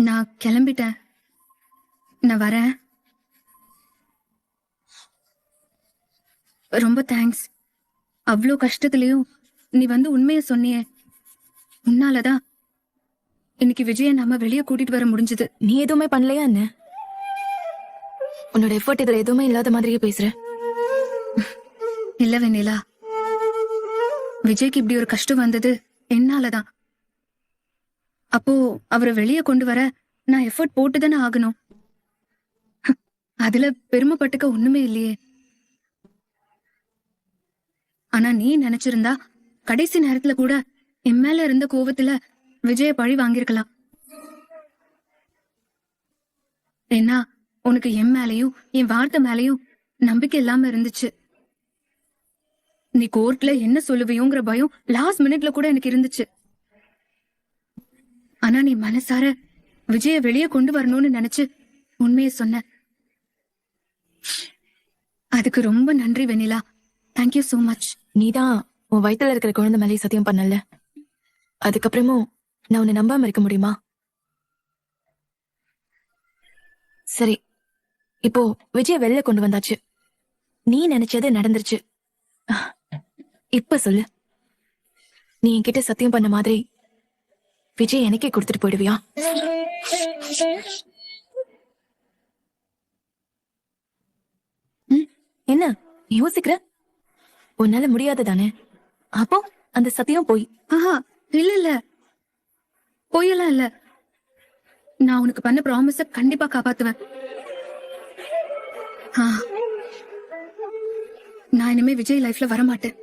நான் கிளம்பிட்டேன். நான் வரேன். ரொம்ப தேங்க்ஸ். அவ்வளோ கஷ்டத்துலயும் நீ வந்து உண்மைய சொன்னியே. உன்னாலதான் இன்னைக்கு விஜய நாம வெளியே கூட்டிட்டு வர முடிஞ்சது. நீ எதுவுமே பண்ணலையா என்ன? உன்னோட எஃபர்ட் இதுல எதுவுமே இல்லாத மாதிரியே பேசுற. இல்ல வெண்ணிலா, விஜய்க்கு இப்படி ஒரு கஷ்டம் வந்தது என்னாலதான். அப்போ அவரை வெளியே கொண்டு வர நான் எஃபர்ட் போட்டுதானே ஆகணும். அதுல பெருமைப்பட்டுக்க ஒண்ணுமே இல்லையே. ஆனா நீ நினைச்சிருந்தா கடைசி நேரத்துல கூட என் மேல இருந்த கோவத்துல விஜய பழி வாங்கிருக்கலாம். ஏன்னா உனக்கு என் மேலையும் என் வார்த்தை மேலையும் நம்பிக்கை இல்லாம இருந்துச்சு. நீ கோர்ட்ல என்ன சொல்லுவியோங்கிற பயம் லாஸ்ட் மினிட்ல கூட எனக்கு இருந்துச்சு. ஆனா நீ மனசார விஜய வெளியே கொண்டு வரணும்னு நினைச்சு உண்மையை சொன்ன. அதுக்கு ரொம்ப நன்றி வெண்ணிலா. Thank you so much. நீதான் உன் வயித்துல இருக்கிற குழந்தை மேலே சத்தியம் பண்ணல. அதுக்கப்புறமும் நான் உன்னை நம்பாம இருக்க முடியுமா? சரி, இப்போ விஜய வெளில கொண்டு வந்தாச்சு. நீ நினைச்சது நடந்துருச்சு. இப்ப சொல்லு, நீ என்கிட்ட சத்தியம் பண்ண மாதிரி விஜய் எனக்கே கொடுத்துட்டு போயிடுவியா? என்ன யோசிக்கிற? உன்னால முடியாததானே? அப்போ அந்த சத்தியம் போய். ஆஹா, இல்ல இல்ல, பொய்யெல்லாம் இல்ல. நான் உனக்கு பண்ண ப்ராமிஸ கண்டிப்பா காப்பாத்துவேன். நான் இனிமே விஜய் லைஃப்ல வரமாட்டேன்.